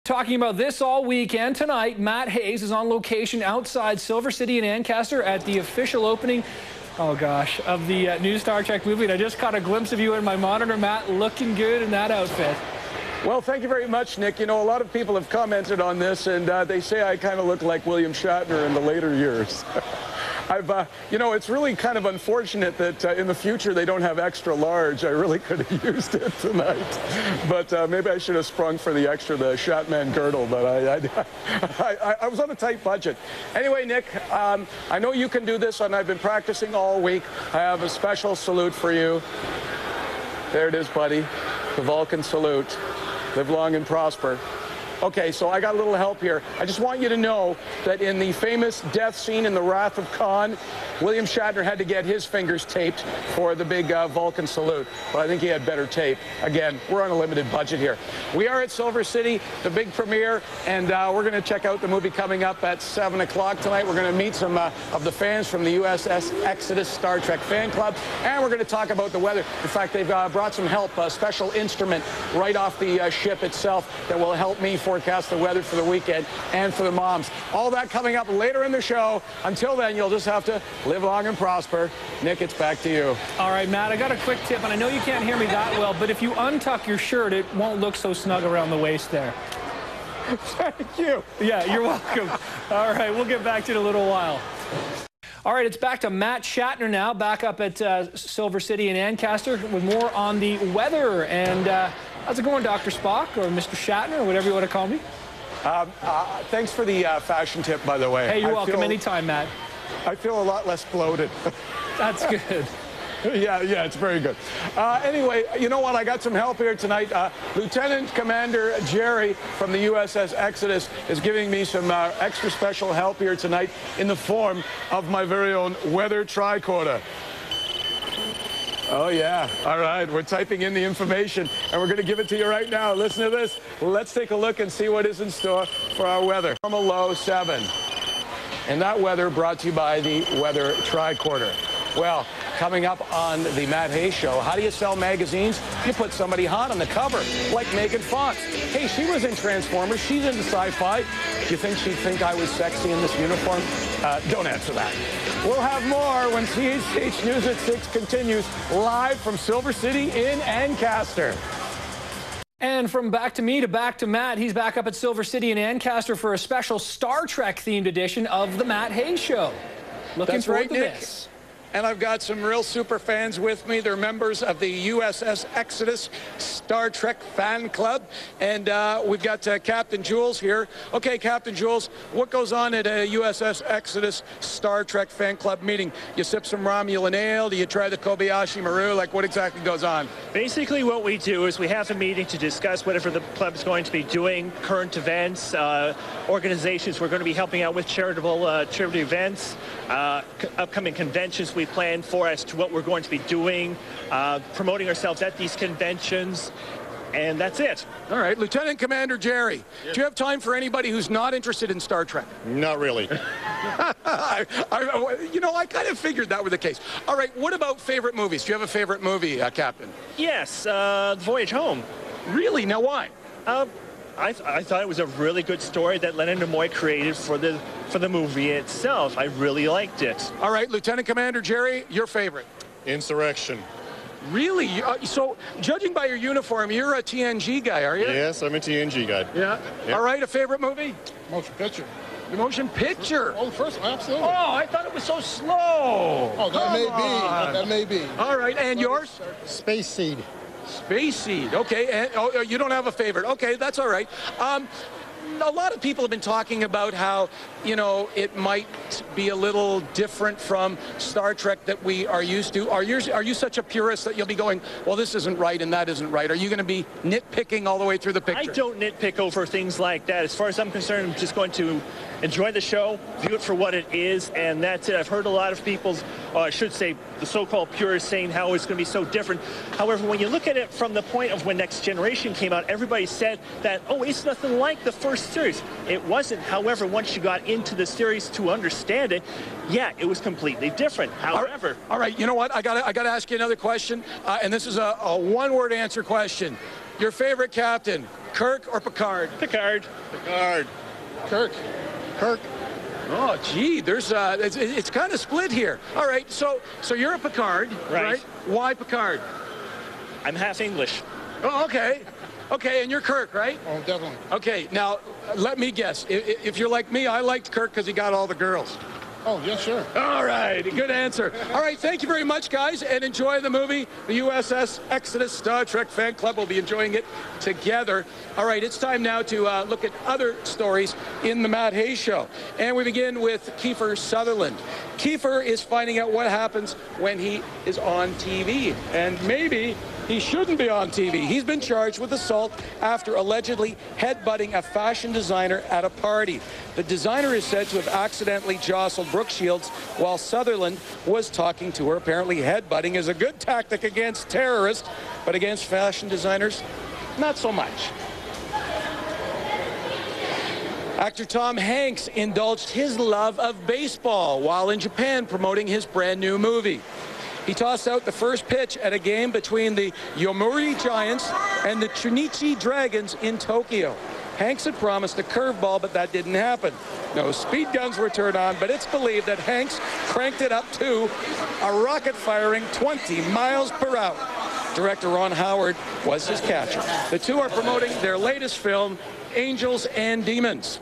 Talking about this all weekend. Tonight, Matt Hayes is on location outside Silver City in Ancaster at the official opening, of the new Star Trek movie. And I just caught a glimpse of you in my monitor, Matt, looking good in that outfit. Well, thank you very much, Nick. You know, a lot of people have commented on this, and they say I kind of look like William Shatner in the later years. You know, it's really kind of unfortunate that in the future they don't have extra large. I really could have used it tonight. But maybe I should have sprung for the Shatman girdle, but I was on a tight budget. Anyway, Nick, I know you can do this, and I've been practicing all week. I have a special salute for you. There it is, buddy. The Vulcan salute. Live long and prosper. Okay, so I got a little help here. I just want you to know that in the famous death scene in The Wrath of Khan, William Shatner had to get his fingers taped for the big Vulcan salute. But I think he had better tape. Again, we're on a limited budget here. We are at Silver City, the big premiere, and we're going to check out the movie coming up at 7 o'clock tonight. We're going to meet some of the fans from the USS Exodus Star Trek fan club, and we're going to talk about the weather. In fact, they've brought some help, a special instrument right off the ship itself that will help me forecast the weather for the weekend and for the moms. All that coming up later in the show. Until then, you'll just have to live long and prosper. Nick, it's back to you. All right, Matt, I got a quick tip, and I know you can't hear me that well, but if you untuck your shirt, it won't look so snug around the waist there. Thank you. Yeah, you're welcome. All right, we'll get back to it in a little while. All right, it's back to Matt Shatner now, back up at Silver City in Ancaster with more on the weather. And how's it going, Dr. Spock or Mr. Shatner, or whatever you want to call me? Thanks for the fashion tip, by the way. Hey, you're welcome anytime, Matt. I feel a lot less bloated. That's good. Yeah, it's very good. Anyway, you know what? I got some help here tonight. Lieutenant Commander Jerry from the USS Exodus is giving me some extra special help here tonight in the form of my very own weather tricorder. Oh, yeah. All right. We're typing in the information, and we're going to give it to you right now. Listen to this. Let's take a look and see what is in store for our weather. From a low 7. And that weather brought to you by the weather tricorder. Well, coming up on the Matt Hayes Show, how do you sell magazines? You put somebody hot on the cover, like Megan Fox. Hey, she was in Transformers. She's into sci-fi. Do you think she'd think I was sexy in this uniform? Don't answer that. We'll have more when CHCH News at 6 continues live from Silver City in Ancaster. And from back to me to back to Matt, he's back up at Silver City in Ancaster for a special Star Trek-themed edition of the Matt Hayes Show. Looking forward to this. And I've got some real super fans with me. They're members of the USS Exodus Star Trek fan club. And we've got Captain Jules here. Okay, Captain Jules, what goes on at a USS Exodus Star Trek fan club meeting? You sip some Romulan ale? Do you try the Kobayashi Maru? Like, what exactly goes on? Basically, what we do is we have a meeting to discuss whatever the club is going to be doing, current events, organizations we're going to be helping out with, charity events, upcoming conventions we plan for as to what we're going to be doing, promoting ourselves at these conventions, and that's it. All right, Lieutenant Commander Jerry, do you have time for anybody who's not interested in Star Trek? Not really. You know, I kind of figured that was the case. All right, what about favorite movies? Do you have a favorite movie, Captain? Yes, The Voyage Home. Really? Now, why? I thought it was a really good story that Leonard Nimoy created for the movie itself. I really liked it. All right, Lieutenant Commander Jerry, your favorite? Insurrection. Really? So, judging by your uniform, you're a TNG guy, are you? Yes, I'm a TNG guy. Yeah. Yep. All right, a favorite movie? Motion picture. The motion picture? Oh, the first one, absolutely. Oh, I thought it was so slow. Oh, that may be. All right, and yours? Space Seed. Space Seed, okay. And, you don't have a favorite. Okay, that's all right. A lot of people have been talking about how, you know, it might be a little different from Star Trek that we are used to. Are you such a purist that you'll be going, well, this isn't right and that isn't right? Are you going to be nitpicking all the way through the picture? I don't nitpick over things like that. As far as I'm concerned, I'm just going to enjoy the show, view it for what it is, and that's it. I've heard a lot of people's, I should say, the so-called purists saying how it's going to be so different. However, when you look at it from the point of when Next Generation came out, everybody said that, oh, it's nothing like the first series. It wasn't. However, once you got into the series to understand it, yeah, it was completely different. However. All right, you know what? I got to ask you another question, and this is a one-word answer question. Your favorite captain, Kirk or Picard? Picard. Picard. Kirk. Kirk. Oh, gee, there's it's kind of split here. All right, so you're a Picard, right? Why Picard? I'm half English. Oh, okay. Okay, and you're Kirk, right? Oh, definitely. Okay, now let me guess. If you're like me, I liked Kirk because he got all the girls. Oh, yes, sir. All right, good answer. All right, thank you very much, guys, and enjoy the movie. The USS Exodus Star Trek Fan Club will be enjoying it together. All right, it's time now to look at other stories in the Matt Hayes Show. And we begin with Kiefer Sutherland. Kiefer is finding out what happens when he is on TV, and maybe he shouldn't be on TV. He's been charged with assault after allegedly headbutting a fashion designer at a party. The designer is said to have accidentally jostled Brooke Shields while Sutherland was talking to her. Apparently, headbutting is a good tactic against terrorists, but against fashion designers, not so much. Actor Tom Hanks indulged his love of baseball while in Japan promoting his brand new movie. He tossed out the first pitch at a game between the Yomiuri Giants and the Chunichi Dragons in Tokyo. Hanks had promised a curveball, but that didn't happen. No speed guns were turned on, but it's believed that Hanks cranked it up to a rocket-firing 20 miles per hour. Director Ron Howard was his catcher. The two are promoting their latest film, Angels and Demons.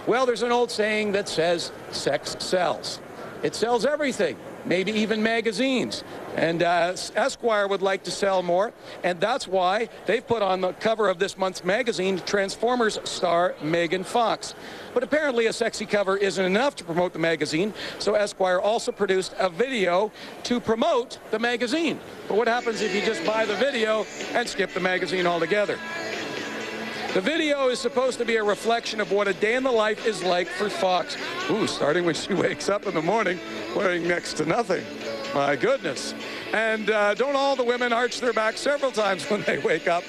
Well, there's an old saying that says sex sells. It sells everything, maybe even magazines. And Esquire would like to sell more, and that's why they've put on the cover of this month's magazine Transformers star Megan Fox. But apparently a sexy cover isn't enough to promote the magazine, so Esquire also produced a video to promote the magazine. But what happens if you just buy the video and skip the magazine altogether? The video is supposed to be a reflection of what a day in the life is like for Fox. Ooh, starting when she wakes up in the morning wearing next to nothing. My goodness. And don't all the women arch their back several times when they wake up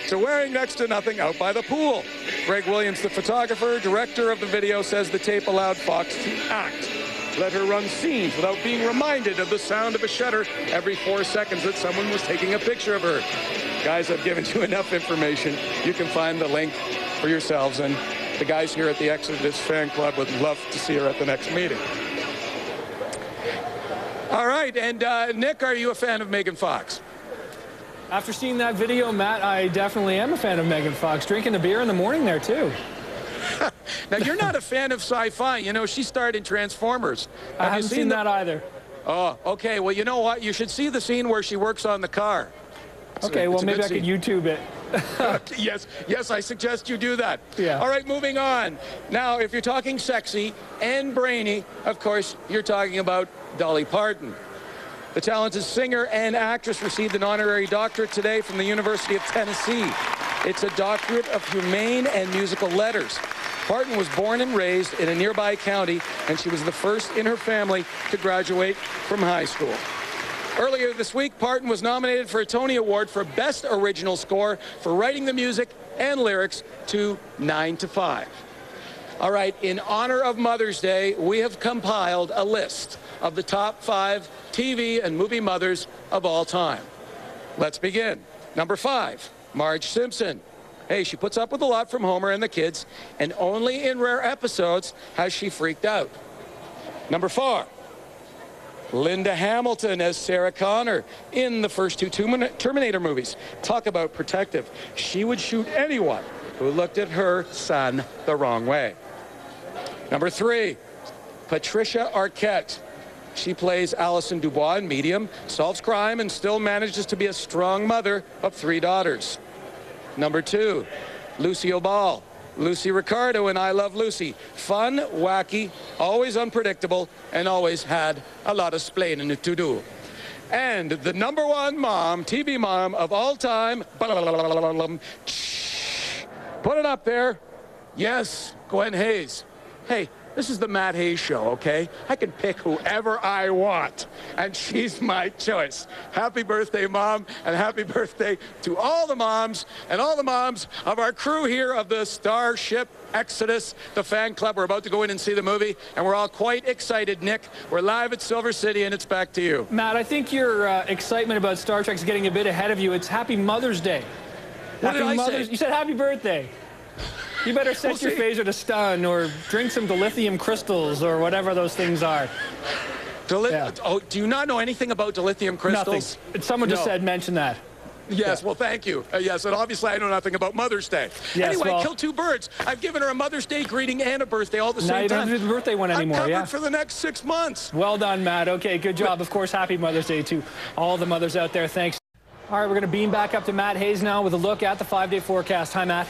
to wearing next to nothing out by the pool? Greg Williams, the photographer, director of the video, says the tape allowed Fox to act. Let her run scenes without being reminded of the sound of a shutter every 4 seconds that someone was taking a picture of her. Guys, I've given you enough information. You can find the link for yourselves, and the guys here at the Exodus Fan Club would love to see her at the next meeting. All right, and Nick, are you a fan of Megan Fox? After seeing that video, Matt, I definitely am a fan of Megan Fox. Drinking a beer in the morning there, too. Now, you're not a fan of sci-fi. You know, she starred in Transformers. I haven't seen that either. Oh, okay. Well, you know what? You should see the scene where she works on the car. Okay, well, maybe I could YouTube it. Yes, I suggest you do that. Yeah. All right, moving on. Now, if you're talking sexy and brainy, of course, you're talking about Dolly Parton. The talented singer and actress received an honorary doctorate today from the University of Tennessee. It's a doctorate of humane and musical letters. Parton was born and raised in a nearby county, and she was the first in her family to graduate from high school. Earlier this week, Parton was nominated for a Tony Award for Best Original Score for writing the music and lyrics to 9 to 5. All right, in honor of Mother's Day, we have compiled a list of the top 5 TV and movie mothers of all time. Let's begin. Number 5, Marge Simpson. Hey, she puts up with a lot from Homer and the kids, and only in rare episodes has she freaked out. Number 4, Linda Hamilton as Sarah Connor in the first 2 Terminator movies. Talk about protective. She would shoot anyone who looked at her son the wrong way. Number 3, Patricia Arquette. She plays Alison Dubois in Medium, solves crime, and still manages to be a strong mother of 3 daughters. Number 2, Lucille Ball. Lucy Ricardo in I Love Lucy. Fun, wacky, always unpredictable, and always had a lot of splaining to do. And the number 1 mom, TV mom of all time, put it up there. Yes, Gwen Hayes. Hey, this is the Matt Hayes Show, okay? I can pick whoever I want, and she's my choice. Happy birthday, Mom, and happy birthday to all the moms and all the moms of our crew here of the Starship Exodus, the fan club. We're about to go in and see the movie, and we're all quite excited, Nick. We're live at Silver City, and it's back to you. Matt, I think your excitement about Star Trek is getting a bit ahead of you. It's Happy Mother's Day. What did I say? You said happy birthday. You better set your phaser to stun or drink some dilithium crystals or whatever those things are. Oh, do you not know anything about dilithium crystals? Nothing. Someone just said mention that. Yes, well, thank you. Yes, and obviously I know nothing about Mother's Day. Yes, anyway, well, kill two birds. I've given her a Mother's Day greeting and a birthday all at the same time. Now you don't have to do the birthday one anymore, I'm covered for the next 6 months. Well done, Matt. Okay, good job. Of course, happy Mother's Day to all the mothers out there. Thanks. All right, we're going to beam back up to Matt Hayes now with a look at the 5-day forecast. Hi, Matt.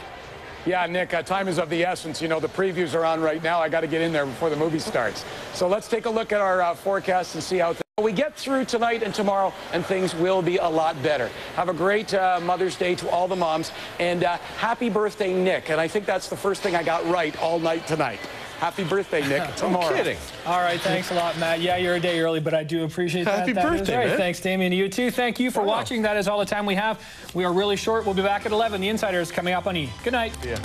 Yeah, Nick, time is of the essence. You know, the previews are on right now. I got to get in there before the movie starts. So let's take a look at our forecast and see how we get through tonight and tomorrow, and things will be a lot better. Have a great Mother's Day to all the moms, and happy birthday, Nick. And I think that's the first thing I got right all night tonight. Happy birthday, Nick. Tomorrow. I'm kidding. All right, thanks a lot, Matt. Yeah, you're a day early, but I do appreciate that. Happy birthday, man. Thanks, Damien. You too. Thank you for watching. That is all the time we have. We are really short. We'll be back at 11. The Insider is coming up on E. Good night. Yeah.